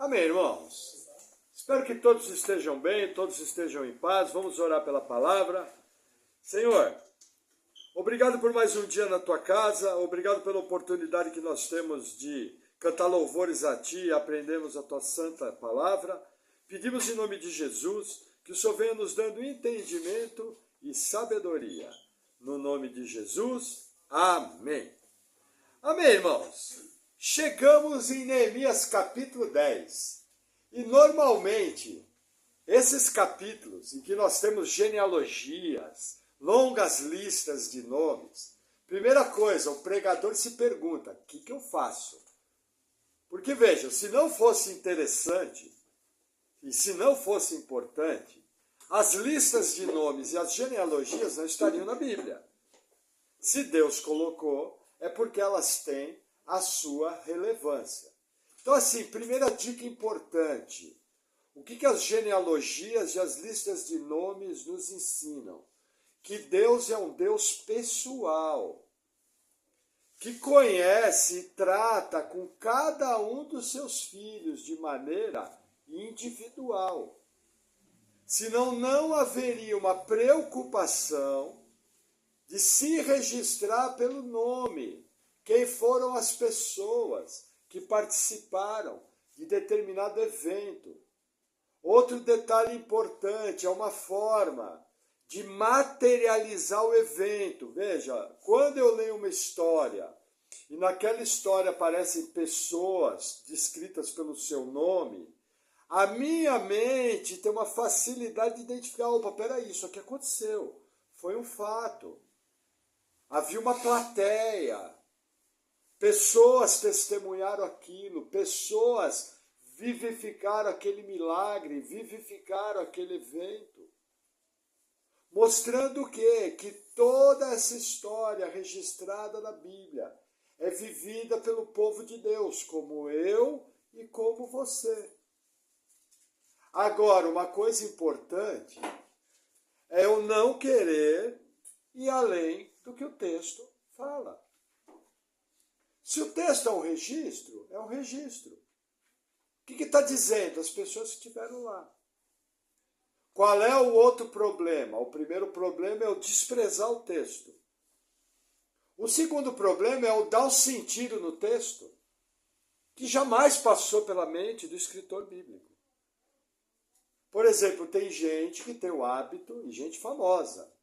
Amém, irmãos? Espero que todos estejam bem, todos estejam em paz. Vamos orar pela palavra. Senhor, obrigado por mais um dia na tua casa, obrigado pela oportunidade que nós temos de cantar louvores a ti e aprendermos a tua santa palavra. Pedimos em nome de Jesus que o Senhor venha nos dando entendimento e sabedoria. No nome de Jesus, amém. Amém, irmãos? Chegamos em Neemias capítulo 10. E normalmente, esses capítulos em que nós temos genealogias, longas listas de nomes, primeira coisa, o pregador se pergunta, o que eu faço? Porque veja, se não fosse interessante e se não fosse importante, as listas de nomes e as genealogias não estariam na Bíblia. Se Deus colocou, é porque elas têm a sua relevância. Então, assim, primeira dica importante. O que as genealogias e as listas de nomes nos ensinam? Que Deus é um Deus pessoal, que conhece e trata com cada um dos seus filhos de maneira individual. Senão não haveria uma preocupação de se registrar pelo nome quem foram as pessoas que participaram de determinado evento. Outro detalhe importante, é uma forma de materializar o evento. Veja, quando eu leio uma história e naquela história aparecem pessoas descritas pelo seu nome, a minha mente tem uma facilidade de identificar, opa, peraí, isso aqui aconteceu, foi um fato. Havia uma plateia, pessoas testemunharam aquilo, pessoas vivificaram aquele milagre, vivificaram aquele evento. Mostrando o quê? Que toda essa história registrada na Bíblia é vivida pelo povo de Deus, como eu e como você. Agora, uma coisa importante é eu não querer ir além do que o texto fala. Se o texto é um registro, é um registro. O que está dizendo? As pessoas que estiveram lá. Qual é o outro problema? O primeiro problema é o desprezar o texto. O segundo problema é o dar o sentido no texto, que jamais passou pela mente do escritor bíblico. Por exemplo, tem gente que tem o hábito, e gente famosa,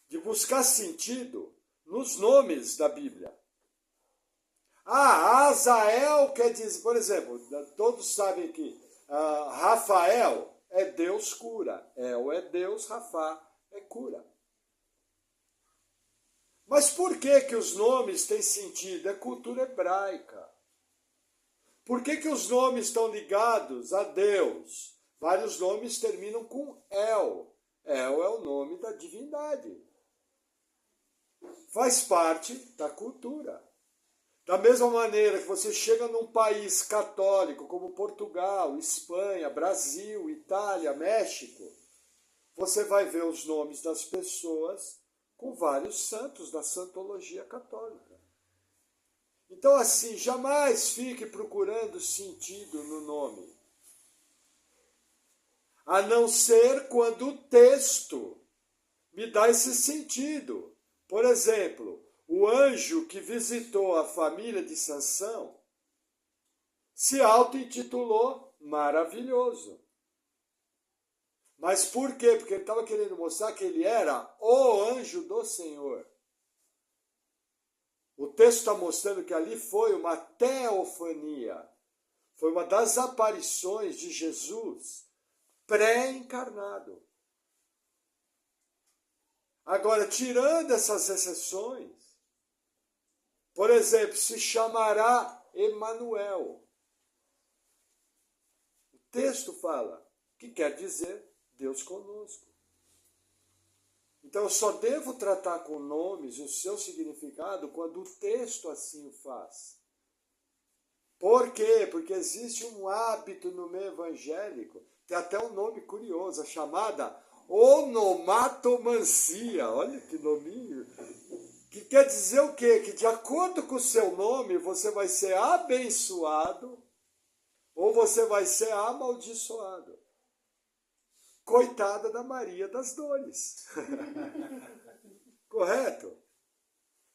de buscar sentido nos nomes da Bíblia. Azael quer dizer, por exemplo, todos sabem que Rafael é Deus cura, El é Deus, Rafa é cura. Mas por que os nomes têm sentido? É cultura hebraica. Por que os nomes estão ligados a Deus? Vários nomes terminam com El. El é o nome da divindade. Faz parte da cultura. Da mesma maneira que você chega num país católico como Portugal, Espanha, Brasil, Itália, México, você vai ver os nomes das pessoas com vários santos da santologia católica. Então, assim, jamais fique procurando sentido no nome. A não ser quando o texto me dá esse sentido. Por exemplo, o anjo que visitou a família de Sansão se auto-intitulou Maravilhoso. Mas por quê? Porque ele estava querendo mostrar que ele era o anjo do Senhor. O texto está mostrando que ali foi uma teofania. Foi uma das aparições de Jesus pré-encarnado. Agora, tirando essas exceções, por exemplo, se chamará Emanuel. O texto fala que quer dizer Deus conosco. Então eu só devo tratar com nomes e o seu significado quando o texto assim o faz. Por quê? Porque existe um hábito no meio evangélico, tem até um nome curioso, chamada onomatomancia. Olha que nominho. Que quer dizer o quê? Que de acordo com o seu nome, você vai ser abençoado ou você vai ser amaldiçoado. Coitada da Maria das Dores. Correto?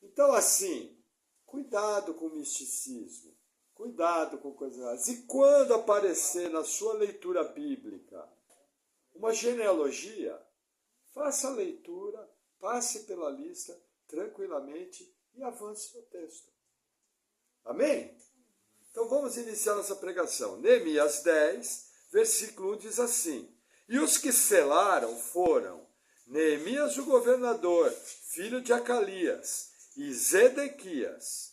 Então, assim, cuidado com o misticismo. Cuidado com coisas. E quando aparecer na sua leitura bíblica uma genealogia, faça a leitura, passe pela lista tranquilamente e avance no texto. Amém? Então vamos iniciar nossa pregação. Neemias 10, versículo 1 diz assim: E os que selaram foram Neemias o governador, filho de Acalias, e Zedequias,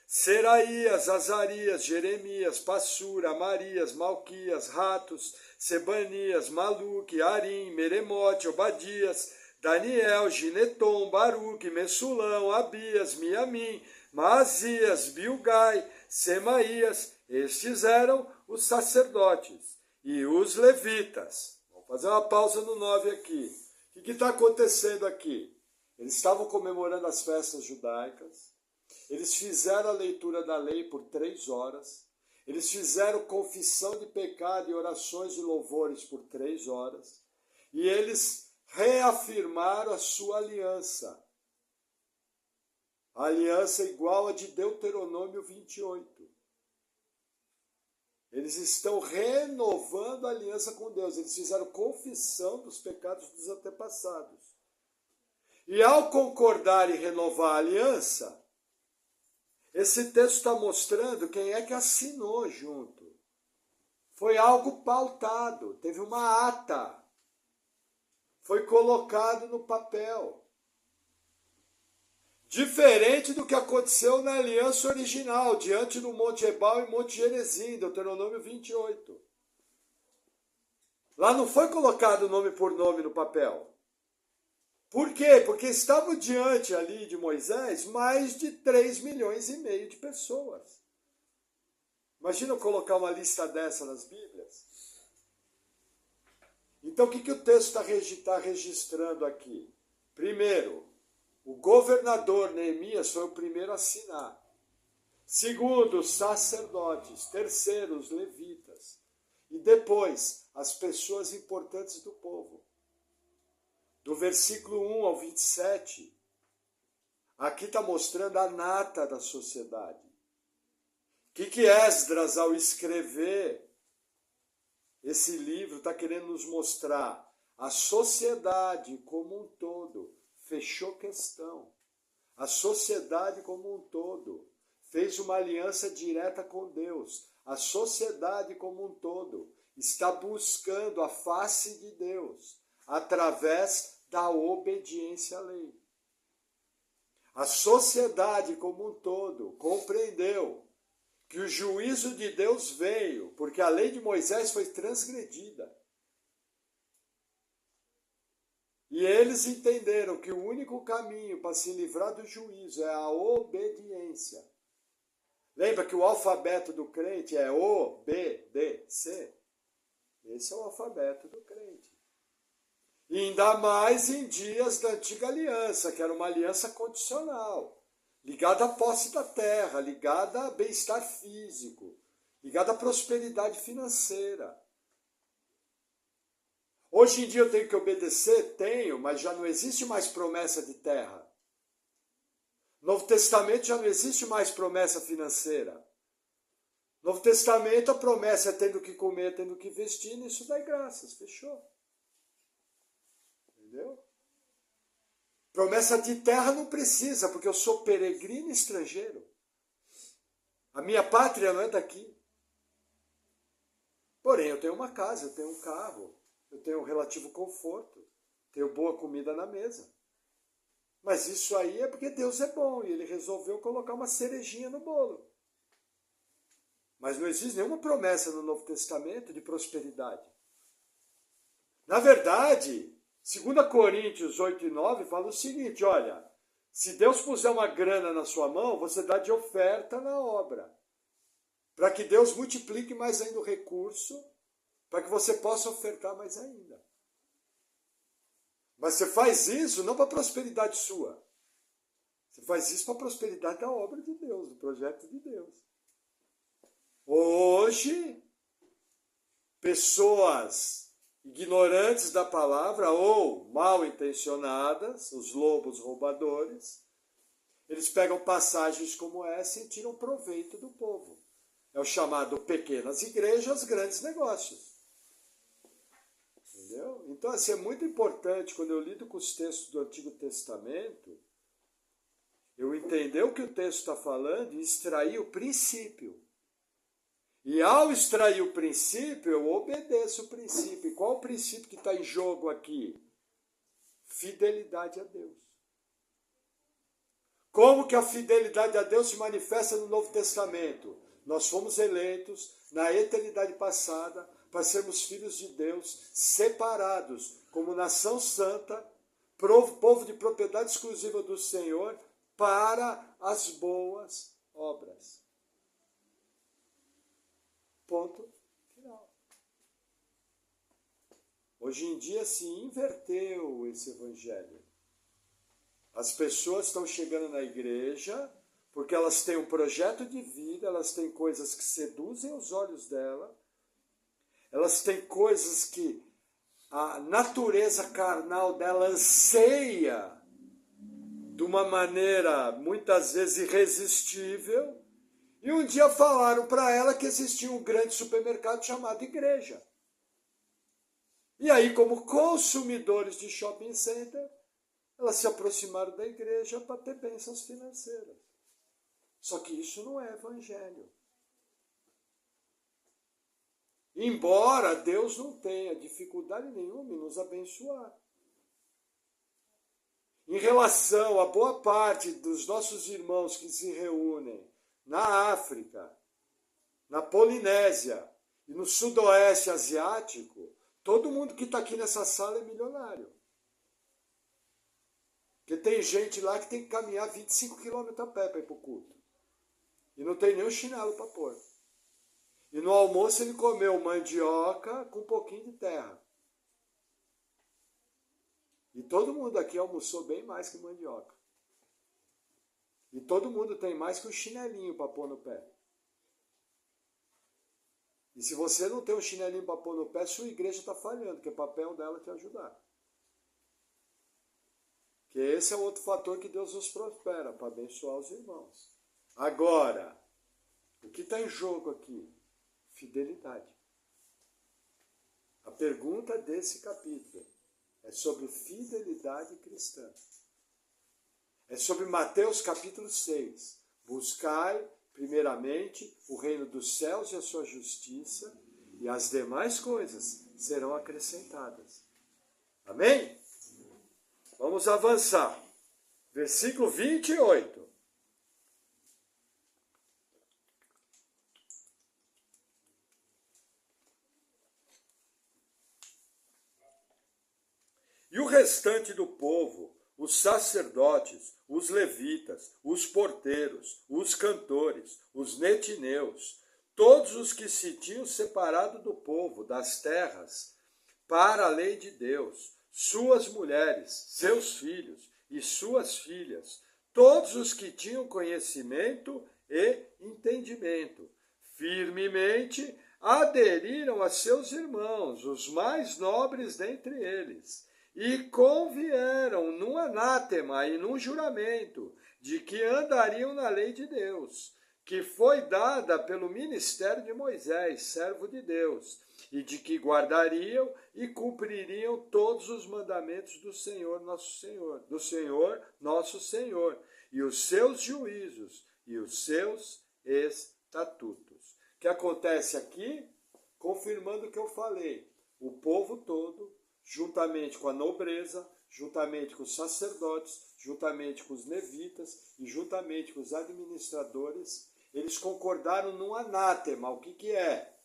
Seraías, Azarias, Jeremias, Passura, Amarias, Malquias, Ratos, Sebanias, Maluque, Arim, Meremote, Obadias, Daniel, Gineton, Baruque, Messulão, Abias, Miamim, Maazias, Bilgai, Semaías. Estes eram os sacerdotes e os levitas. Vamos fazer uma pausa no 9 aqui. O que está acontecendo aqui? Eles estavam comemorando as festas judaicas. Eles fizeram a leitura da lei por 3 horas. Eles fizeram confissão de pecado e orações de louvores por 3 horas. E eles reafirmaram a sua aliança. A aliança igual a de Deuteronômio 28. Eles estão renovando a aliança com Deus. Eles fizeram confissão dos pecados dos antepassados. E ao concordar e renovar a aliança, esse texto está mostrando quem é que assinou junto. Foi algo pautado, teve uma ata. Foi colocado no papel. Diferente do que aconteceu na aliança original, diante do Monte Ebal e Monte Gerizim, Deuteronômio 28. Lá não foi colocado nome por nome no papel. Por quê? Porque estavam diante ali de Moisés mais de 3,5 milhões de pessoas. Imagina eu colocar uma lista dessa nas Bíblias. Então o que o texto está registrando aqui? Primeiro, o governador Neemias foi o primeiro a assinar. Segundo, os sacerdotes. Terceiro, os levitas. E depois, as pessoas importantes do povo. Do versículo 1 ao 27, aqui está mostrando a nata da sociedade. O que Esdras, ao escrever esse livro, está querendo nos mostrar? A sociedade como um todo fechou questão. A sociedade como um todo fez uma aliança direta com Deus. A sociedade como um todo está buscando a face de Deus através da obediência à lei. A sociedade como um todo compreendeu que o juízo de Deus veio, porque a lei de Moisés foi transgredida. E eles entenderam que o único caminho para se livrar do juízo é a obediência. Lembra que o alfabeto do crente é O, B, D, C? Esse é o alfabeto do crente. E ainda mais em dias da antiga aliança, que era uma aliança condicional, ligada à posse da terra, ligada a bem-estar físico, ligada à prosperidade financeira. Hoje em dia eu tenho que obedecer? Tenho, mas já não existe mais promessa de terra. No Novo Testamento já não existe mais promessa financeira. No Novo Testamento a promessa é tendo que comer, tendo que vestir, nisso dai graças, fechou. Entendeu? Promessa de terra não precisa, porque eu sou peregrino e estrangeiro. A minha pátria não é daqui. Porém, eu tenho uma casa, eu tenho um carro, eu tenho um relativo conforto, tenho boa comida na mesa. Mas isso aí é porque Deus é bom e Ele resolveu colocar uma cerejinha no bolo. Mas não existe nenhuma promessa no Novo Testamento de prosperidade. Na verdade, 2 Coríntios 8 e 9 fala o seguinte, olha, se Deus puser uma grana na sua mão, você dá de oferta na obra. Para que Deus multiplique mais ainda o recurso, para que você possa ofertar mais ainda. Mas você faz isso não para a prosperidade sua. Você faz isso para a prosperidade da obra de Deus, do projeto de Deus. Ou hoje, pessoas ignorantes da palavra ou mal intencionadas, os lobos roubadores, eles pegam passagens como essa e tiram proveito do povo. É o chamado pequenas igrejas, grandes negócios. Entendeu? Então, assim, é muito importante, quando eu lido com os textos do Antigo Testamento, eu entender o que o texto está falando e extrair o princípio. E ao extrair o princípio, eu obedeço o princípio. E qual o princípio que está em jogo aqui? Fidelidade a Deus. Como que a fidelidade a Deus se manifesta no Novo Testamento? Nós fomos eleitos na eternidade passada para sermos filhos de Deus, separados como nação santa, povo de propriedade exclusiva do Senhor, para as boas obras. Ponto final. Hoje em dia se inverteu esse evangelho. As pessoas estão chegando na igreja porque elas têm um projeto de vida, elas têm coisas que seduzem os olhos dela, elas têm coisas que a natureza carnal dela anseia de uma maneira muitas vezes irresistível, e um dia falaram para ela que existia um grande supermercado chamado igreja. E aí, como consumidores de shopping center, elas se aproximaram da igreja para ter bênçãos financeiras. Só que isso não é evangelho. Embora Deus não tenha dificuldade nenhuma em nos abençoar. Em relação a boa parte dos nossos irmãos que se reúnem na África, na Polinésia e no Sudoeste Asiático, todo mundo que está aqui nessa sala é milionário. Porque tem gente lá que tem que caminhar 25 quilômetros a pé para ir para o culto. E não tem nem um chinelo para pôr. E no almoço ele comeu mandioca com um pouquinho de terra. E todo mundo aqui almoçou bem mais que mandioca. E todo mundo tem mais que um chinelinho para pôr no pé. E se você não tem um chinelinho para pôr no pé, sua igreja está falhando, porque é papel dela te ajudar. Que esse é outro fator que Deus nos prospera, para abençoar os irmãos. Agora, o que está em jogo aqui? Fidelidade. A pergunta desse capítulo é sobre fidelidade cristã. É sobre Mateus capítulo 6. Buscai, primeiramente, o reino dos céus e a sua justiça, e as demais coisas serão acrescentadas. Amém? Vamos avançar. Versículo 28. E o restante do povo, os sacerdotes, os levitas, os porteiros, os cantores, os netineus, todos os que se tinham separado do povo, das terras, para a lei de Deus, suas mulheres, seus filhos e suas filhas, todos os que tinham conhecimento e entendimento, firmemente aderiram a seus irmãos, os mais nobres dentre eles, e convieram num anátema e num juramento de que andariam na lei de Deus, que foi dada pelo ministério de Moisés, servo de Deus, e de que guardariam e cumpririam todos os mandamentos do Senhor nosso Senhor, e os seus juízos e os seus estatutos. O que acontece aqui? Confirmando o que eu falei, o povo todo, juntamente com a nobreza, juntamente com os sacerdotes, juntamente com os levitas e juntamente com os administradores, eles concordaram num anátema. O que é?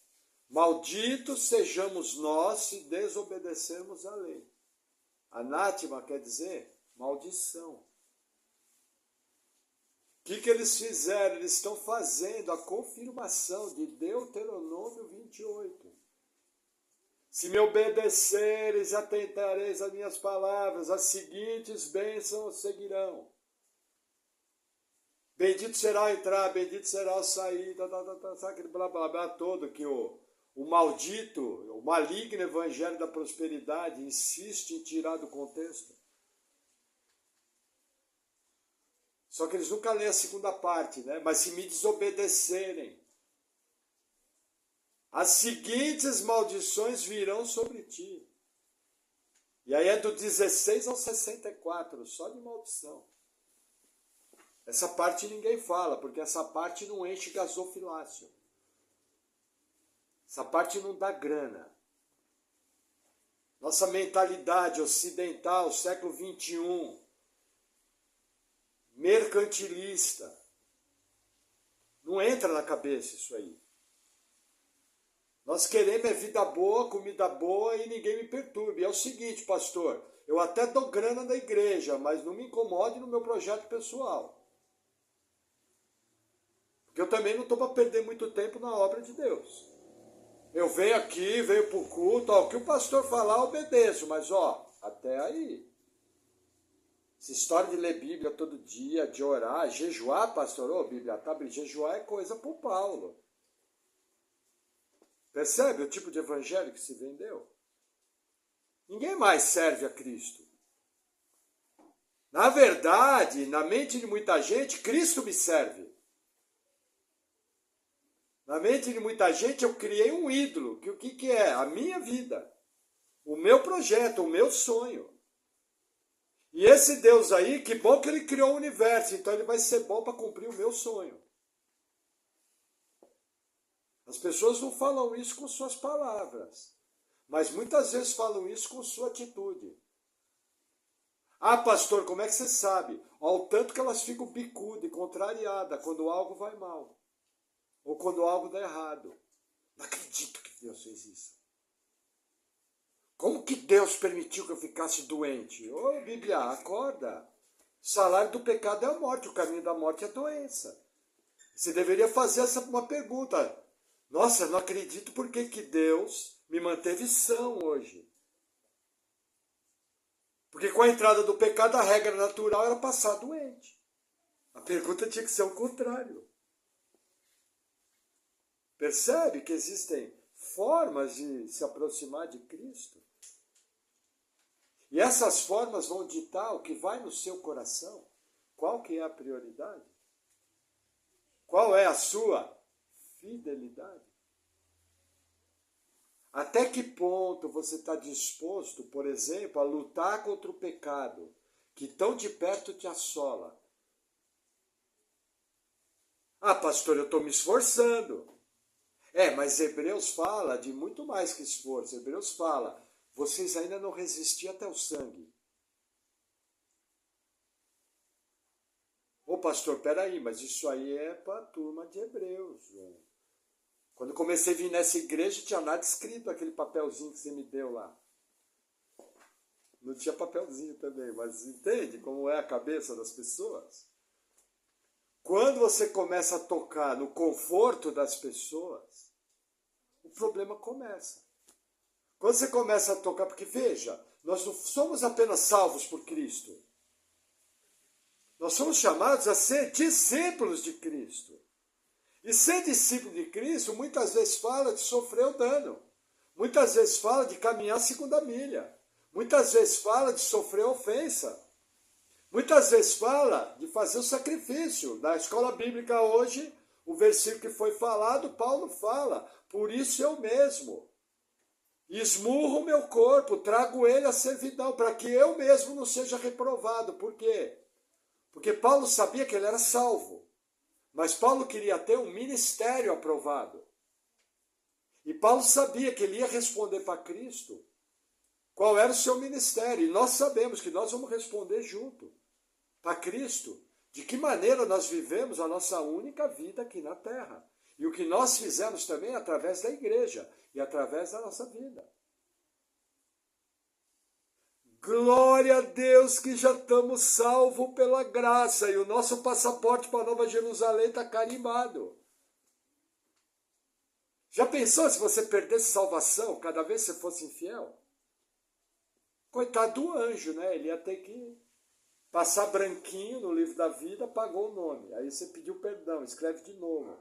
Malditos sejamos nós se desobedecermos a lei. Anátema quer dizer maldição. O que eles fizeram? Eles estão fazendo a confirmação de Deuteronômio 28. Se me obedeceres e atentareis às minhas palavras, as seguintes bênçãos seguirão. Bendito será entrar, bendito será sair, sabe aquele blá blá blá todo que o maldito, o maligno evangelho da prosperidade insiste em tirar do contexto. Só que eles nunca lêem a segunda parte, né? Mas se me desobedecerem, as seguintes maldições virão sobre ti. E aí é do 16 ao 64, só de maldição. Essa parte ninguém fala, porque essa parte não enche gasofilácio. Essa parte não dá grana. Nossa mentalidade ocidental, século XXI, mercantilista, não entra na cabeça isso aí. Nós queremos é vida boa, comida boa e ninguém me perturbe. É o seguinte, pastor, eu até dou grana na igreja, mas não me incomode no meu projeto pessoal. Porque eu também não estou para perder muito tempo na obra de Deus. Eu venho aqui, venho para o culto, ó, o que o pastor falar, eu obedeço, mas ó, até aí. Essa história de ler Bíblia todo dia, de orar, jejuar, pastor, ô, Bíblia, tá, jejuar é coisa para o Paulo. Percebe o tipo de evangelho que se vendeu? Ninguém mais serve a Cristo. Na verdade, na mente de muita gente, Cristo me serve. Na mente de muita gente, eu criei um ídolo, que o que é? A minha vida, o meu projeto, o meu sonho. E esse Deus aí, que bom que ele criou o universo, então ele vai ser bom para cumprir o meu sonho. As pessoas não falam isso com suas palavras, mas muitas vezes falam isso com sua atitude. Ah, pastor, como é que você sabe? Ao tanto que elas ficam bicudas e contrariadas quando algo vai mal. Ou quando algo dá errado. Não acredito que Deus fez isso. Como que Deus permitiu que eu ficasse doente? Ô, Bíblia, acorda. O salário do pecado é a morte, o caminho da morte é a doença. Você deveria fazer uma pergunta. Nossa, não acredito por que Deus me manteve são hoje. Porque com a entrada do pecado, a regra natural era passar doente. A pergunta tinha que ser o contrário. Percebe que existem formas de se aproximar de Cristo? E essas formas vão ditar o que vai no seu coração. Qual que é a prioridade? Qual é a sua fidelidade? Até que ponto você está disposto, por exemplo, a lutar contra o pecado que tão de perto te assola? Ah, pastor, eu estou me esforçando. Mas Hebreus fala de muito mais que esforço. Hebreus fala, vocês ainda não resistiam até o sangue. Ô pastor, peraí, mas isso aí é para a turma de Hebreus. Quando eu comecei a vir nessa igreja, não tinha nada escrito aquele papelzinho que você me deu lá. Não tinha papelzinho também, mas entende como é a cabeça das pessoas? Quando você começa a tocar no conforto das pessoas, o problema começa. Quando você começa a tocar, porque veja, nós não somos apenas salvos por Cristo. Nós somos chamados a ser discípulos de Cristo. E ser discípulo de Cristo muitas vezes fala de sofrer o dano. Muitas vezes fala de caminhar a segunda milha. Muitas vezes fala de sofrer ofensa. Muitas vezes fala de fazer o sacrifício. Na escola bíblica hoje, o versículo que foi falado, Paulo fala, por isso eu mesmo esmurro o meu corpo, trago ele à servidão, para que eu mesmo não seja reprovado. Por quê? Porque Paulo sabia que ele era salvo. Mas Paulo queria ter um ministério aprovado. E Paulo sabia que ele ia responder para Cristo qual era o seu ministério. E nós sabemos que nós vamos responder junto para Cristo de que maneira nós vivemos a nossa única vida aqui na terra. E o que nós fizemos também através da igreja e através da nossa vida. Glória a Deus que já estamos salvos pela graça e o nosso passaporte para Nova Jerusalém está carimbado. Já pensou se você perdesse salvação cada vez que você fosse infiel? Coitado do anjo, né? Ele ia ter que passar branquinho no livro da vida, apagou o nome. Aí você pediu perdão, escreve de novo.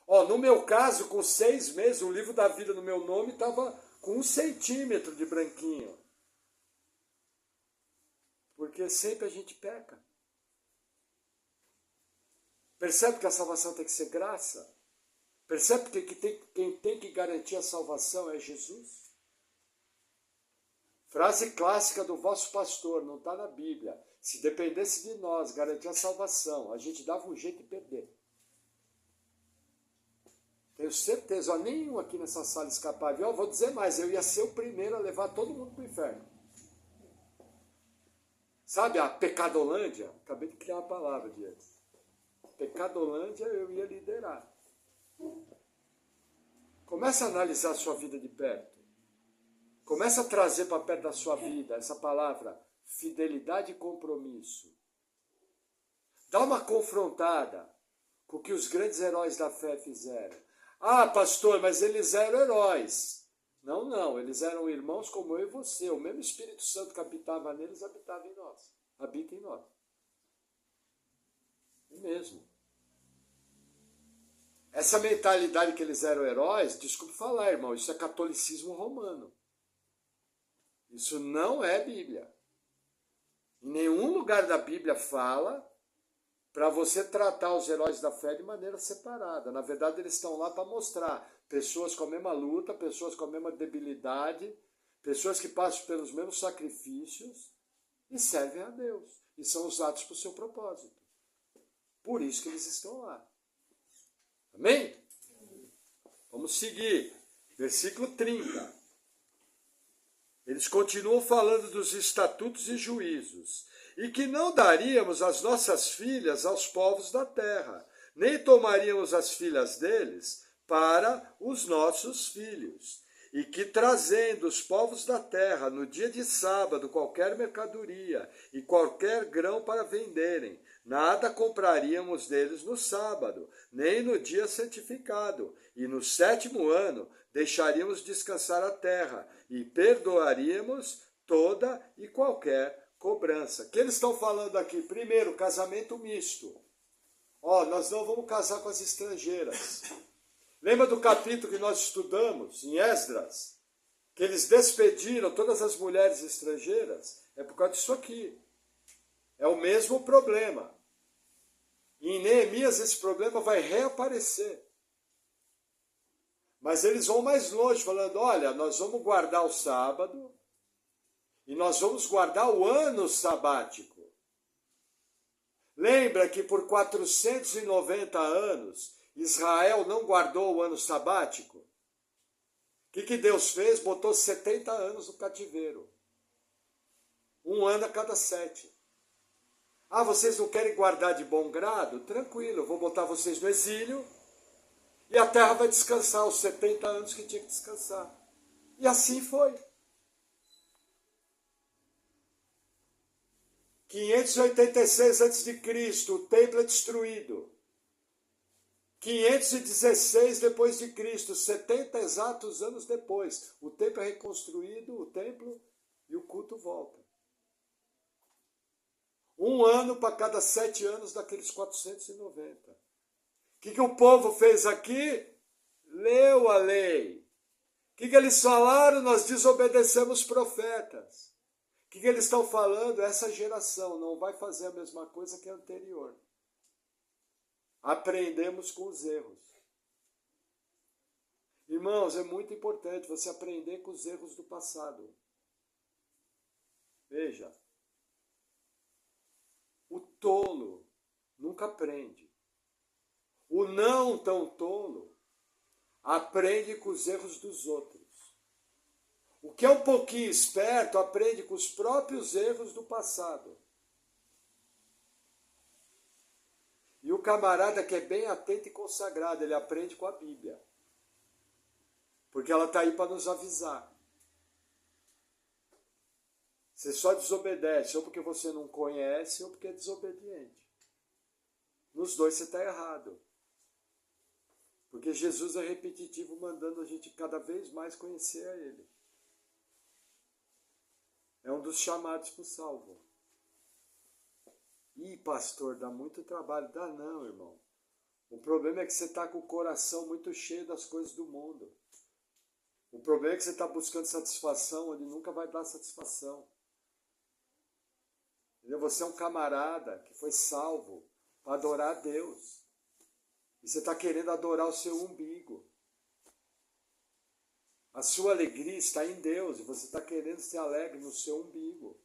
Ó, no meu caso, com 6 meses, o livro da vida no meu nome estava com 1 centímetro de branquinho. Porque sempre a gente peca. Percebe que a salvação tem que ser graça? Percebe que quem tem que garantir a salvação é Jesus? Frase clássica do vosso pastor, não está na Bíblia. Se dependesse de nós garantir a salvação, a gente dava um jeito de perder. Tenho certeza, ó, nenhum aqui nessa sala escapava. Eu vou dizer mais, eu ia ser o primeiro a levar todo mundo para o inferno. Sabe a pecadolândia? Acabei de criar uma palavra, Diego. Pecadolândia eu ia liderar. Começa a analisar a sua vida de perto. Começa a trazer para perto da sua vida essa palavra fidelidade e compromisso. Dá uma confrontada com o que os grandes heróis da fé fizeram. Ah, pastor, mas eles eram heróis. Não, eles eram irmãos como eu e você. O mesmo Espírito Santo que habitava neles habitava em nós. Habita em nós. O mesmo. Essa mentalidade que eles eram heróis, desculpe falar, irmão, isso é catolicismo romano. Isso não é Bíblia. Em nenhum lugar da Bíblia fala para você tratar os heróis da fé de maneira separada. Na verdade, eles estão lá para mostrar pessoas com a mesma luta, pessoas com a mesma debilidade, pessoas que passam pelos mesmos sacrifícios e servem a Deus. E são usados para o seu propósito. Por isso que eles estão lá. Amém? Vamos seguir. Versículo 30. Eles continuam falando dos estatutos e juízos, e que não daríamos as nossas filhas aos povos da terra, nem tomaríamos as filhas deles para os nossos filhos, e que trazendo os povos da terra no dia de sábado qualquer mercadoria e qualquer grão para venderem, nada compraríamos deles no sábado, nem no dia santificado, e no 7º ano deixaríamos descansar a terra e perdoaríamos toda e qualquer cobrança. O que eles estão falando aqui? Primeiro, casamento misto. Ó, nós não vamos casar com as estrangeiras. Lembra do capítulo que nós estudamos em Esdras? Que eles despediram todas as mulheres estrangeiras? É por causa disso aqui. É o mesmo problema. E em Neemias esse problema vai reaparecer. Mas eles vão mais longe, falando, olha, nós vamos guardar o sábado e nós vamos guardar o ano sabático. Lembra que por 490 anos Israel não guardou o ano sabático? O que Deus fez? Botou 70 anos no cativeiro. 1 ano a cada 7. Ah, vocês não querem guardar de bom grado? Tranquilo, eu vou botar vocês no exílio e a terra vai descansar os 70 anos que tinha que descansar. E assim foi. 586 a.C., o templo é destruído. 516 depois de Cristo, 70 exatos anos depois, o templo é reconstruído, o templo e o culto volta. 1 ano para cada 7 anos daqueles 490. O que o povo fez aqui? Leu a lei. O que eles falaram? Nós desobedecemos profetas. O que eles estão falando? Essa geração não vai fazer a mesma coisa que a anterior. Aprendemos com os erros. Irmãos, é muito importante você aprender com os erros do passado. Veja, o tolo nunca aprende. O não tão tolo aprende com os erros dos outros. O que é um pouquinho esperto aprende com os próprios erros do passado. E o camarada que é bem atento e consagrado, ele aprende com a Bíblia. Porque ela está aí para nos avisar. Você só desobedece, ou porque você não conhece, ou porque é desobediente. Nos dois você está errado. Porque Jesus é repetitivo, mandando a gente cada vez mais conhecer a Ele. É um dos chamados para o salvo. Ih, pastor, dá muito trabalho. Dá não, irmão. O problema é que você está com o coração muito cheio das coisas do mundo. O problema é que você está buscando satisfação onde nunca vai dar satisfação. Entendeu? Você é um camarada que foi salvo para adorar a Deus. E você está querendo adorar o seu umbigo. A sua alegria está em Deus e você está querendo ser alegre no seu umbigo.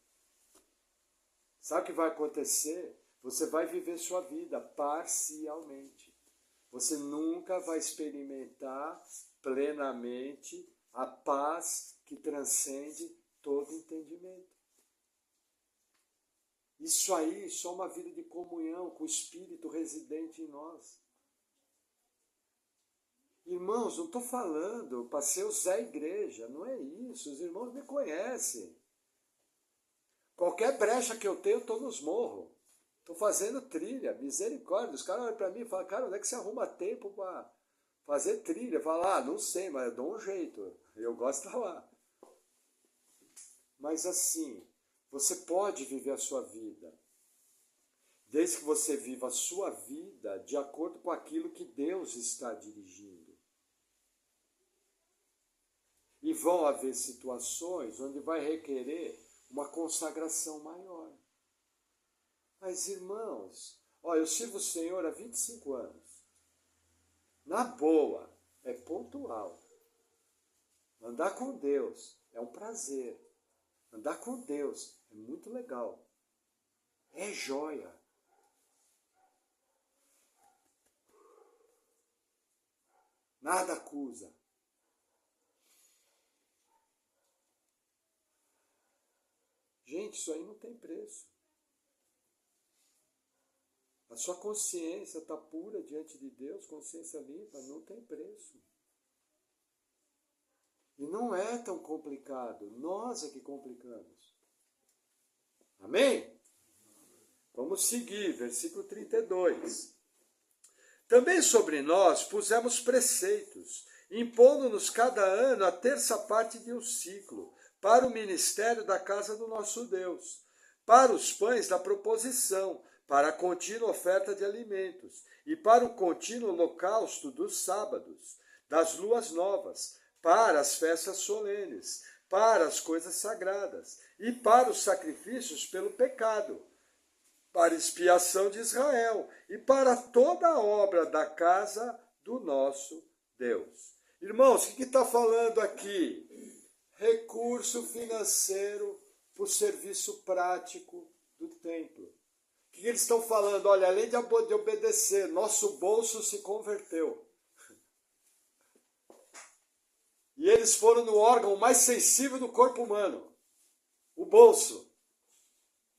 Sabe o que vai acontecer? Você vai viver sua vida parcialmente. Você nunca vai experimentar plenamente a paz que transcende todo entendimento. Isso aí só uma vida de comunhão com o Espírito residente em nós. Irmãos, não estou falando para ser o Zé Igreja, não é isso. Os irmãos me conhecem. Qualquer brecha que eu tenho, eu estou nos morros. Estou fazendo trilha, misericórdia. Os caras olham para mim e falam, cara, onde é que você arruma tempo para fazer trilha? Fala, não sei, mas eu dou um jeito. Eu gosto de estar lá. Mas assim, você pode viver a sua vida. Desde que você viva a sua vida de acordo com aquilo que Deus está dirigindo. E vão haver situações onde vai requerer uma consagração maior. Mas, irmãos, eu sirvo o Senhor há 25 anos. Na boa, é pontual. Andar com Deus é um prazer. Andar com Deus é muito legal. É joia. Nada acusa. Gente, isso aí não tem preço. A sua consciência está pura diante de Deus, consciência limpa, não tem preço. E não é tão complicado, nós é que complicamos. Amém? Vamos seguir, versículo 32. Também sobre nós pusemos preceitos, impondo-nos cada ano a terça parte de um ciclo, para o ministério da casa do nosso Deus, para os pães da proposição, para a contínua oferta de alimentos, e para o contínuo holocausto dos sábados, das luas novas, para as festas solenes, para as coisas sagradas, e para os sacrifícios pelo pecado, para expiação de Israel, e para toda a obra da casa do nosso Deus. Irmãos, o que está falando aqui? Recurso financeiro para o serviço prático do templo. O que eles estão falando? Olha, além de obedecer, nosso bolso se converteu. E eles foram no órgão mais sensível do corpo humano, o bolso.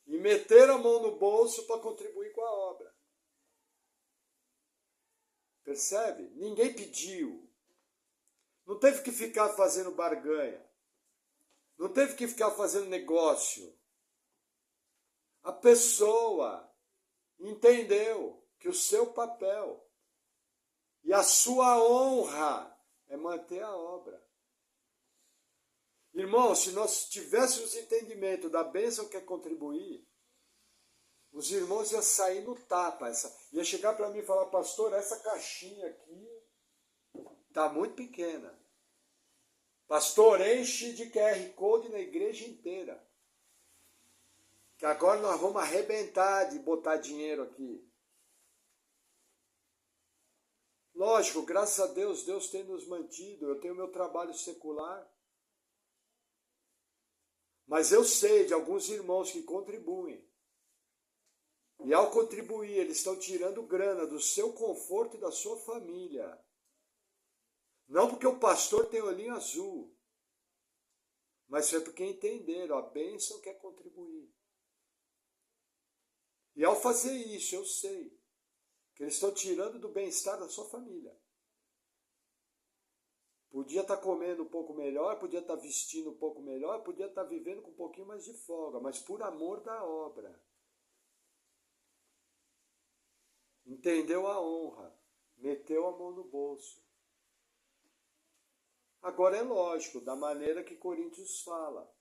E meteram a mão no bolso para contribuir com a obra. Percebe? Ninguém pediu. Não teve que ficar fazendo barganha. Não teve que ficar fazendo negócio. A pessoa entendeu que o seu papel e a sua honra é manter a obra. Irmãos, se nós tivéssemos entendimento da bênção que é contribuir, os irmãos iam sair no tapa. Ia chegar para mim e falar, pastor, essa caixinha aqui está muito pequena. Pastor, enche de QR Code na igreja inteira. Que agora nós vamos arrebentar de botar dinheiro aqui. Lógico, graças a Deus, Deus tem nos mantido. Eu tenho meu trabalho secular. Mas eu sei de alguns irmãos que contribuem. E ao contribuir, eles estão tirando grana do seu conforto e da sua família. Não porque o pastor tem olhinho azul, mas foi porque entenderam a bênção que é contribuir. E ao fazer isso, eu sei que eles estão tirando do bem-estar da sua família. Podia estar comendo um pouco melhor, podia estar vestindo um pouco melhor, podia estar vivendo com um pouquinho mais de folga, mas por amor da obra. Entendeu a honra, meteu a mão no bolso. Agora é lógico, da maneira que Coríntios fala.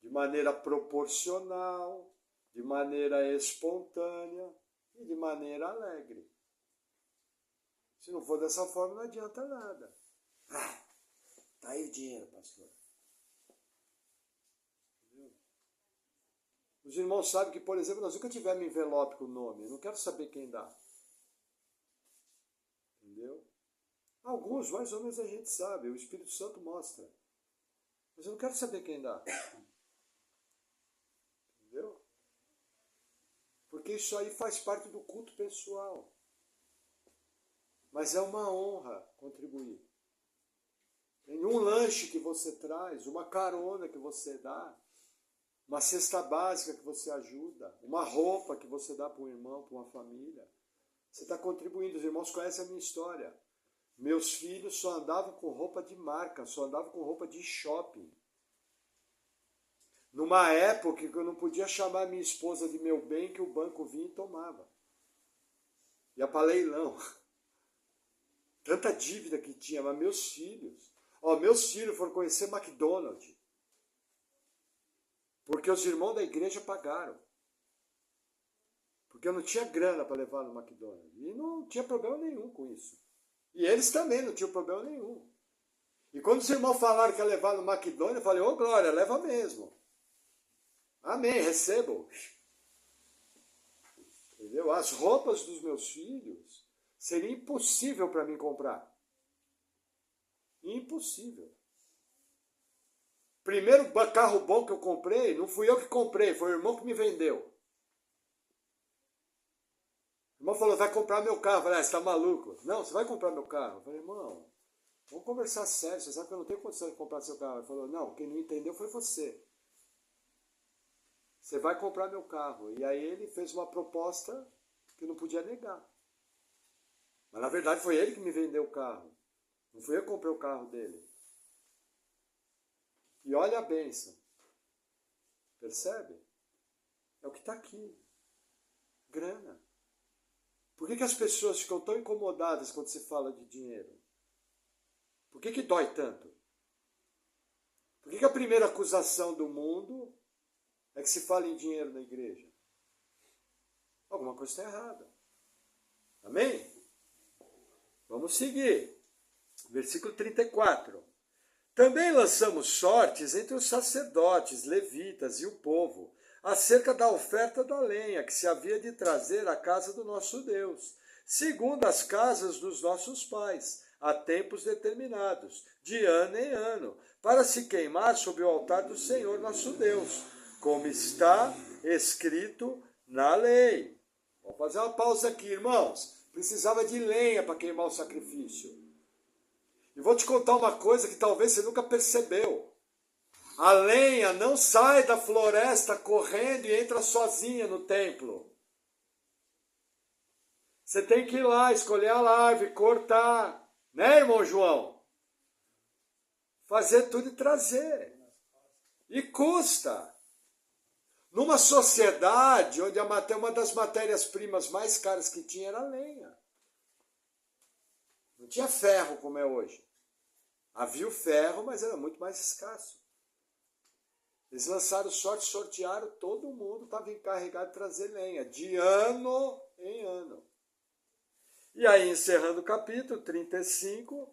De maneira proporcional, de maneira espontânea e de maneira alegre. Se não for dessa forma, não adianta nada. Ah, tá aí o dinheiro, pastor. Entendeu? Os irmãos sabem que, por exemplo, nós nunca tivemos envelope com o nome. Eu não quero saber quem dá. Entendeu? Alguns, mais ou menos, a gente sabe. O Espírito Santo mostra. Mas eu não quero saber quem dá. Entendeu? Porque isso aí faz parte do culto pessoal. Mas é uma honra contribuir. Tem um lanche que você traz, uma carona que você dá, uma cesta básica que você ajuda, uma roupa que você dá para um irmão, para uma família. Você está contribuindo. Os irmãos conhecem a minha história. Meus filhos só andavam com roupa de marca, só andavam com roupa de shopping. Numa época que eu não podia chamar minha esposa de meu bem, que o banco vinha e tomava. Ia para leilão. Tanta dívida que tinha, mas meus filhos foram conhecer McDonald's. Porque os irmãos da igreja pagaram. Porque eu não tinha grana para levar no McDonald's. E não tinha problema nenhum com isso. E eles também não tinham problema nenhum. E quando os irmãos falaram que ia levar no McDonald's, eu falei, ô glória, leva mesmo. Amém, recebo. Entendeu? As roupas dos meus filhos seria impossível para mim comprar. Impossível. Primeiro carro bom que eu comprei, não fui eu que comprei, foi o irmão que me vendeu. O irmão falou, vai comprar meu carro. Eu falei, você está maluco? Não, você vai comprar meu carro. Eu falei, irmão, vamos conversar sério, você sabe que eu não tenho condição de comprar seu carro. Ele falou, não, quem não entendeu foi você. Você vai comprar meu carro. E aí ele fez uma proposta que eu não podia negar. Mas na verdade foi ele que me vendeu o carro. Não fui eu que comprei o carro dele. E olha a bênção. Percebe? É o que está aqui. Grana. Por que as pessoas ficam tão incomodadas quando se fala de dinheiro? Por que dói tanto? Por que a primeira acusação do mundo é que se fala em dinheiro na igreja? Alguma coisa está errada. Amém? Vamos seguir. Versículo 34. Também lançamos sortes entre os sacerdotes, levitas e o povo, acerca da oferta da lenha que se havia de trazer à casa do nosso Deus, segundo as casas dos nossos pais, a tempos determinados, de ano em ano, para se queimar sobre o altar do Senhor nosso Deus, como está escrito na lei. Vamos fazer uma pausa aqui, irmãos. Precisava de lenha para queimar o sacrifício. E vou te contar uma coisa que talvez você nunca percebeu. A lenha não sai da floresta correndo e entra sozinha no templo. Você tem que ir lá, escolher a árvore, cortar. Né, irmão João? Fazer tudo e trazer. E custa. Numa sociedade onde uma das matérias-primas mais caras que tinha era a lenha. Não tinha ferro como é hoje. Havia o ferro, mas era muito mais escasso. Eles lançaram sorte, sortearam, todo mundo estava encarregado de trazer lenha, de ano em ano. E aí, encerrando o capítulo 35,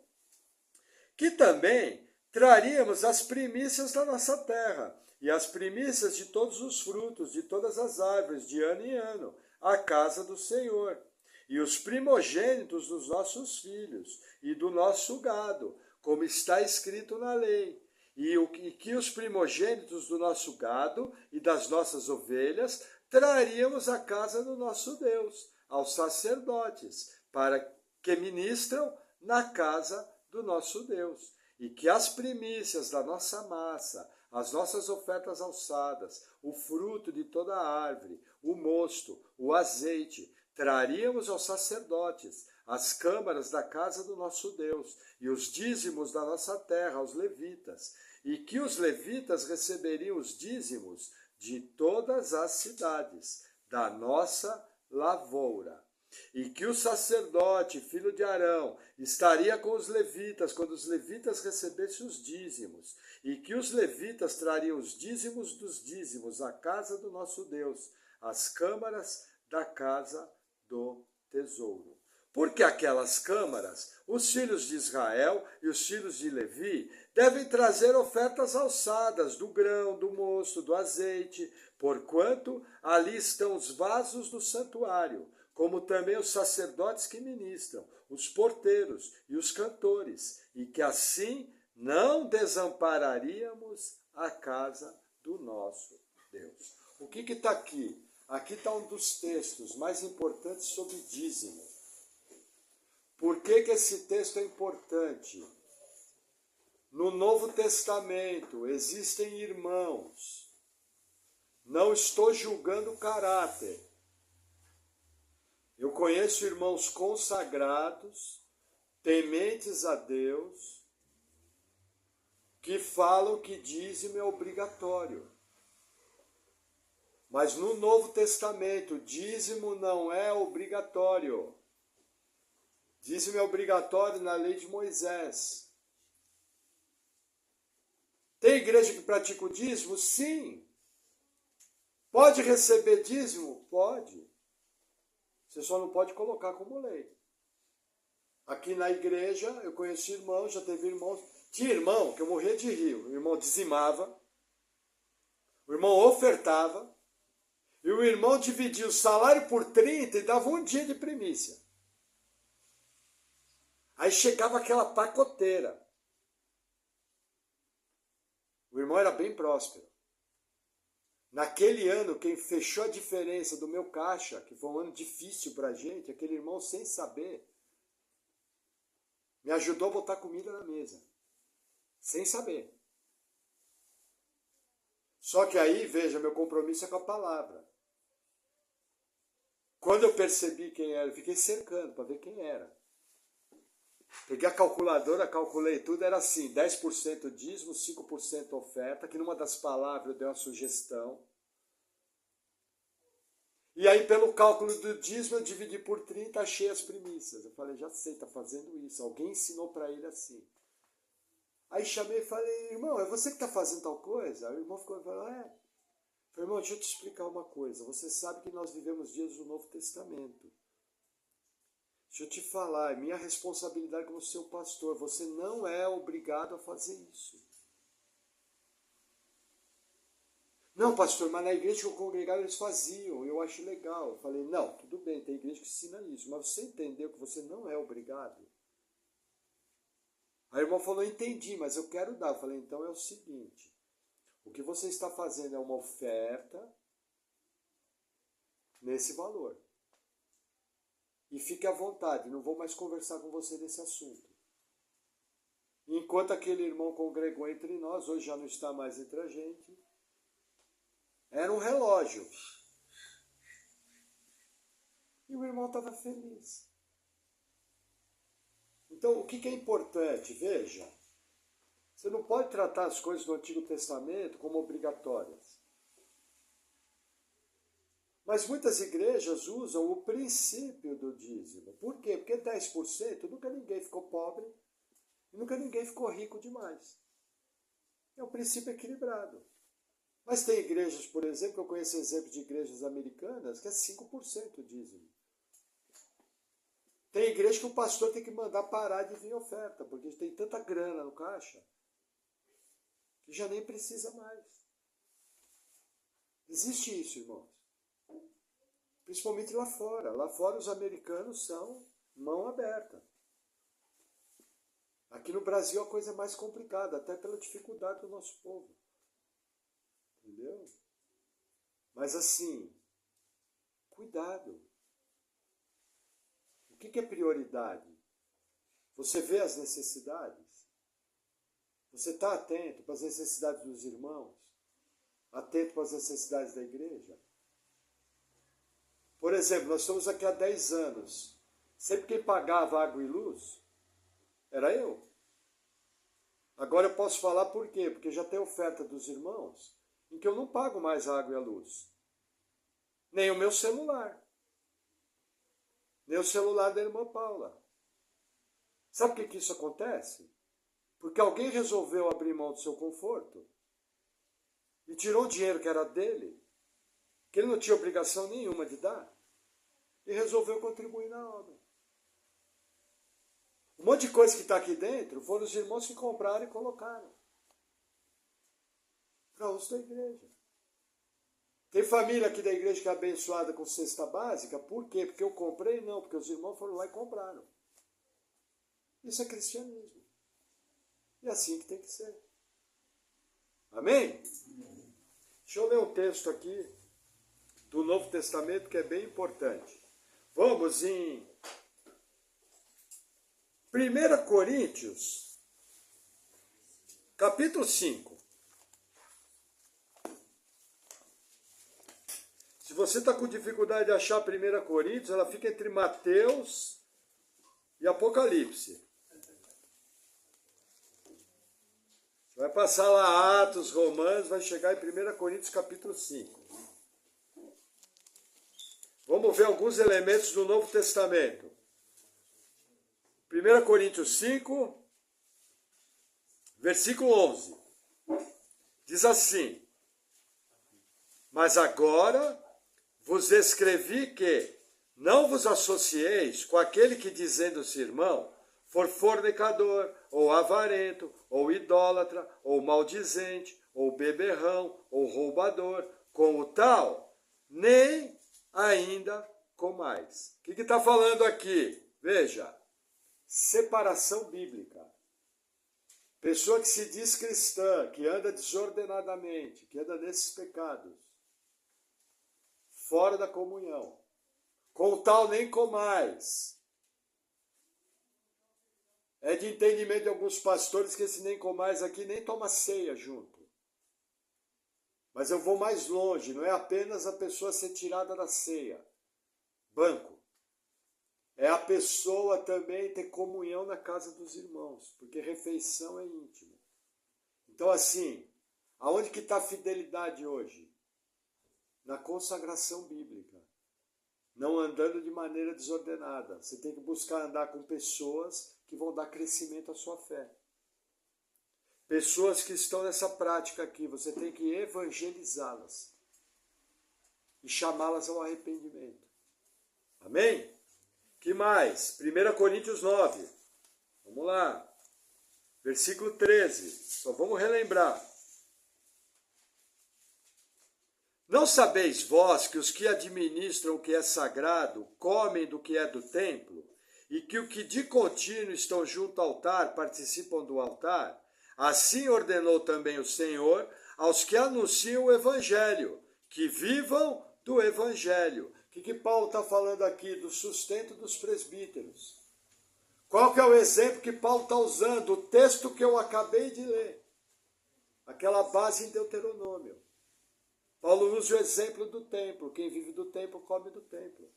que também traríamos as primícias da nossa terra, e as primícias de todos os frutos, de todas as árvores, de ano em ano, à casa do Senhor, e os primogênitos dos nossos filhos, e do nosso gado, como está escrito na lei, e que os primogênitos do nosso gado e das nossas ovelhas traríamos à casa do nosso Deus, aos sacerdotes, para que ministram na casa do nosso Deus, e que as primícias da nossa massa, as nossas ofertas alçadas, o fruto de toda a árvore, o mosto, o azeite, traríamos aos sacerdotes, as câmaras da casa do nosso Deus, e os dízimos da nossa terra aos levitas, e que os levitas receberiam os dízimos de todas as cidades, da nossa lavoura. E que o sacerdote, filho de Arão, estaria com os levitas, quando os levitas recebessem os dízimos, e que os levitas trariam os dízimos dos dízimos à casa do nosso Deus, as câmaras da casa do tesouro. Porque aquelas câmaras, os filhos de Israel e os filhos de Levi devem trazer ofertas alçadas do grão, do mosto, do azeite, porquanto ali estão os vasos do santuário, como também os sacerdotes que ministram, os porteiros e os cantores, e que assim não desampararíamos a casa do nosso Deus. O que está aqui? Aqui está um dos textos mais importantes sobre dízimo. Por que esse texto é importante? No Novo Testamento existem irmãos. Não estou julgando o caráter. Eu conheço irmãos consagrados, tementes a Deus, que falam que dízimo é obrigatório. Mas no Novo Testamento, dízimo não é obrigatório. Dízimo é obrigatório na lei de Moisés. Tem igreja que pratica o dízimo? Sim. Pode receber dízimo? Pode. Você só não pode colocar como lei. Aqui na igreja, eu conheci irmãos, já teve irmãos. Tinha irmão que eu morria de rir. O irmão dizimava, o irmão ofertava, e o irmão dividia o salário por 30 e dava um dia de primícia. Aí chegava aquela pacoteira. O irmão era bem próspero. Naquele ano, quem fechou a diferença do meu caixa, que foi um ano difícil para a gente, aquele irmão sem saber, me ajudou a botar comida na mesa. Sem saber. Só que aí, veja, meu compromisso é com a palavra. Quando eu percebi quem era, eu fiquei cercando para ver quem era. Peguei a calculadora, calculei tudo, era assim, 10% dízimo, 5% oferta, que numa das palavras eu dei uma sugestão. E aí, pelo cálculo do dízimo, eu dividi por 30, achei as primícias. Eu falei, já sei, está fazendo isso. Alguém ensinou para ele assim. Aí chamei e falei, irmão, é você que está fazendo tal coisa? Aí o irmão ficou e falou, é. Eu falei, irmão, deixa eu te explicar uma coisa. Você sabe que nós vivemos dias do Novo Testamento. Deixa eu te falar, é minha responsabilidade como seu pastor. Você não é obrigado a fazer isso. Não, pastor, mas na igreja que eu congregava eles faziam, eu acho legal. Eu falei, não, tudo bem, tem igreja que ensina isso, mas você entendeu que você não é obrigado? Aí o irmão falou, entendi, mas eu quero dar. Eu falei, então é o seguinte, o que você está fazendo é uma oferta nesse valor. E fique à vontade, não vou mais conversar com você desse assunto. Enquanto aquele irmão congregou entre nós, hoje já não está mais entre a gente, era um relógio. E o irmão estava feliz. Então, o que é importante? Veja, você não pode tratar as coisas do Antigo Testamento como obrigatórias. Mas muitas igrejas usam o princípio do dízimo. Por quê? Porque 10% nunca ninguém ficou pobre e nunca ninguém ficou rico demais. É um princípio equilibrado. Mas tem igrejas, por exemplo, eu conheço exemplos de igrejas americanas que é 5% dízimo. Tem igreja que o pastor tem que mandar parar de vir oferta, porque tem tanta grana no caixa que já nem precisa mais. Existe isso, irmãos. Principalmente lá fora. Lá fora os americanos são mão aberta. Aqui no Brasil a coisa é mais complicada, até pela dificuldade do nosso povo. Entendeu? Mas assim, cuidado. O que é prioridade? Você vê as necessidades? Você está atento para as necessidades dos irmãos? Atento para as necessidades da igreja? Por exemplo, nós estamos aqui há 10 anos. Sempre quem pagava água e luz era eu. Agora eu posso falar por quê? Porque já tem oferta dos irmãos em que eu não pago mais a água e a luz. Nem o meu celular. Nem o celular da irmã Paula. Sabe por que isso acontece? Porque alguém resolveu abrir mão do seu conforto e tirou o dinheiro que era dele que ele não tinha obrigação nenhuma de dar, e resolveu contribuir na obra. Um monte de coisa que está aqui dentro foram os irmãos que compraram e colocaram para uso da igreja. Tem família aqui da igreja que é abençoada com cesta básica. Por quê? Porque eu comprei? Não, porque os irmãos foram lá e compraram. Isso é cristianismo. E é assim que tem que ser. Amém? Deixa eu ler um texto aqui do Novo Testamento que é bem importante. Vamos em 1 Coríntios, capítulo 5. Se você está com dificuldade de achar 1 Coríntios, ela fica entre Mateus e Apocalipse. Vai passar lá Atos, Romanos, vai chegar em 1 Coríntios capítulo 5. Vamos ver alguns elementos do Novo Testamento. 1 Coríntios 5, versículo 11. Diz assim: mas agora vos escrevi que não vos associeis com aquele que, dizendo-se irmão, for fornicador, ou avarento, ou idólatra, ou maldizente, ou beberrão, ou roubador, com o tal, nem ainda comais. O que está falando aqui? Veja, separação bíblica. Pessoa que se diz cristã, que anda desordenadamente, que anda nesses pecados, fora da comunhão, com o tal nem comais. É de entendimento de alguns pastores que esse nem comais aqui nem toma ceia junto. Mas eu vou mais longe, não é apenas a pessoa ser tirada da ceia, banco. É a pessoa também ter comunhão na casa dos irmãos, porque refeição é íntimo. Então assim, aonde que está a fidelidade hoje? Na consagração bíblica. Não andando de maneira desordenada. Você tem que buscar andar com pessoas que vão dar crescimento à sua fé. Pessoas que estão nessa prática aqui, você tem que evangelizá-las e chamá-las ao arrependimento. Amém? Que mais? 1 Coríntios 9. Vamos lá. Versículo 13. Só vamos relembrar. Não sabeis vós que os que administram o que é sagrado comem do que é do templo, e que o que de contínuo estão junto ao altar participam do altar? Assim ordenou também o Senhor aos que anunciam o Evangelho, que vivam do Evangelho. O que Paulo está falando aqui? Do sustento dos presbíteros. Qual que é o exemplo que Paulo está usando? O texto que eu acabei de ler. Aquela base em Deuteronômio. Paulo usa o exemplo do templo. Quem vive do templo, come do templo.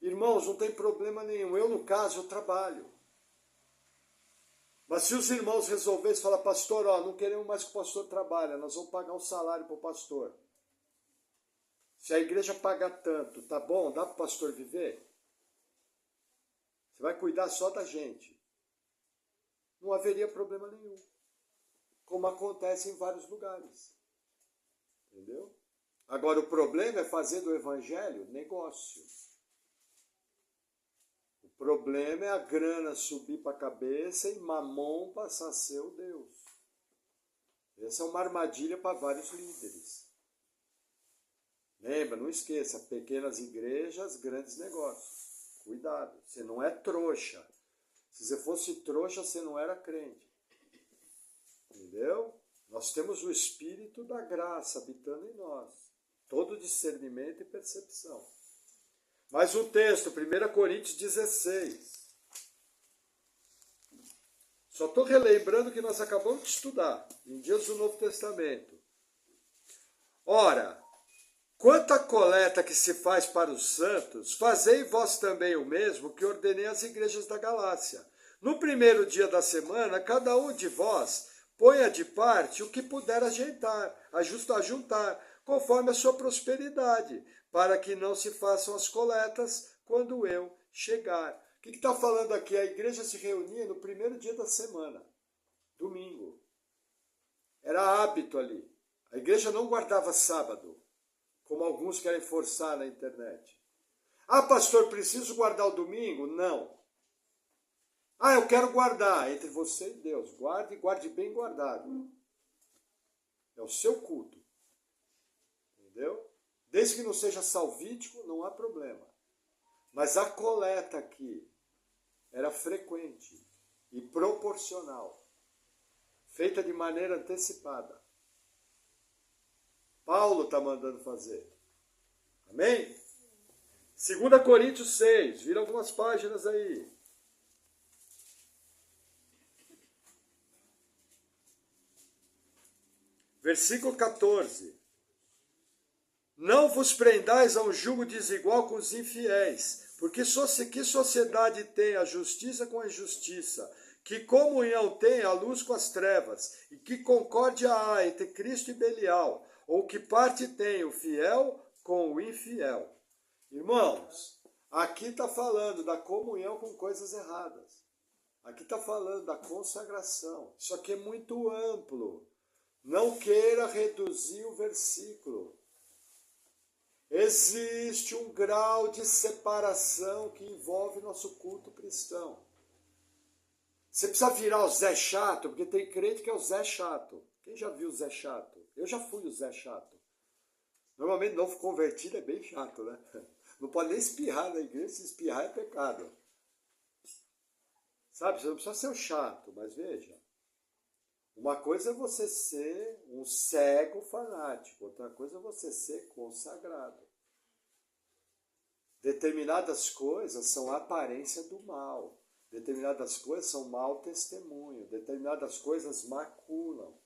Irmãos, não tem problema nenhum. Eu, no caso, eu trabalho. Mas se os irmãos resolvessem falar, pastor, ó, não queremos mais que o pastor trabalhe, nós vamos pagar um salário para o pastor. Se a igreja pagar tanto, tá bom? Dá para o pastor viver? Você vai cuidar só da gente. Não haveria problema nenhum. Como acontece em vários lugares. Entendeu? Agora, o problema é fazer do evangelho negócio. O problema é a grana subir para a cabeça e Mamon passar a ser o Deus. Essa é uma armadilha para vários líderes. Lembra, não esqueça, pequenas igrejas, grandes negócios. Cuidado, você não é trouxa. Se você fosse trouxa, você não era crente. Entendeu? Nós temos o Espírito da graça habitando em nós. Todo discernimento e percepção. Mais um texto, 1 Coríntios 16. Só estou relembrando que nós acabamos de estudar, em dias do Novo Testamento. Ora, quanto à coleta que se faz para os santos, fazei vós também o mesmo que ordenei às igrejas da Galácia. No primeiro dia da semana, cada um de vós ponha de parte o que puder ajuntar, conforme a sua prosperidade, para que não se façam as coletas quando eu chegar. O que está falando aqui? A igreja se reunia no primeiro dia da semana, domingo. Era hábito ali. A igreja não guardava sábado. como alguns querem forçar na internet. Ah, pastor, preciso guardar o domingo? Não. Ah, eu quero guardar. Entre você e Deus. Guarde e guarde bem guardado. É o seu culto. Entendeu? Desde que não seja salvítico, não há problema. Mas a coleta aqui era frequente e proporcional. Feita de maneira antecipada. Paulo está mandando fazer. Amém? 2 Coríntios 6. Vira algumas páginas aí. Versículo 14. Não vos prendais a um jugo desigual com os infiéis, porque que sociedade tem a justiça com a injustiça? Que comunhão tem a luz com as trevas? E que concórdia há entre Cristo e Belial? Ou que parte tem o fiel com o infiel? Irmãos, aqui está falando da comunhão com coisas erradas. Aqui está falando da consagração. Isso aqui é muito amplo. Não queira reduzir o versículo. Existe um grau de separação que envolve nosso culto cristão. Você precisa virar o Zé Chato, porque tem crente que é o Zé Chato. Quem já viu o Zé Chato? Eu já fui o Zé Chato. Normalmente novo convertido é bem chato, né? Não pode nem espirrar na igreja, se espirrar é pecado. Sabe, você não precisa ser o chato, mas veja. Uma coisa é você ser um cego fanático, outra coisa é você ser consagrado. Determinadas coisas são aparência do mal. Determinadas coisas são mau testemunho. Determinadas coisas maculam.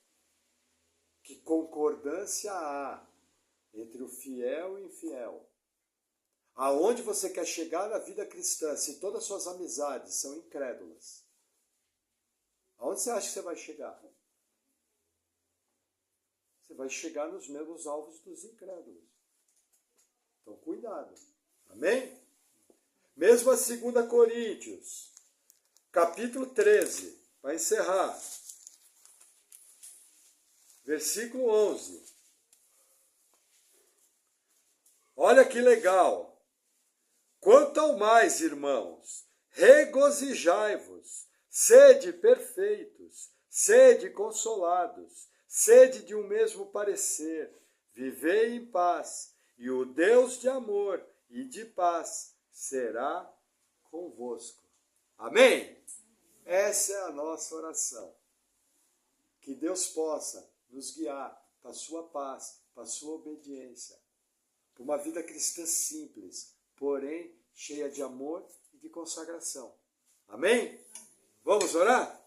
Que concordância há entre o fiel e o infiel? Aonde você quer chegar na vida cristã, se todas as suas amizades são incrédulas? Aonde você acha que você vai chegar? Você vai chegar nos mesmos alvos dos incrédulos. Então, cuidado. Amém? Mesmo a 2 Coríntios, capítulo 13, para encerrar. Versículo 11. Olha que legal. Quanto ao mais, irmãos, regozijai-vos, sede perfeitos, sede consolados, sede de um mesmo parecer, vivei em paz, e o Deus de amor e de paz será convosco. Amém? Essa é a nossa oração. Que Deus possa nos guiar para a sua paz, para a sua obediência, para uma vida cristã simples, porém cheia de amor e de consagração. Amém? Vamos orar?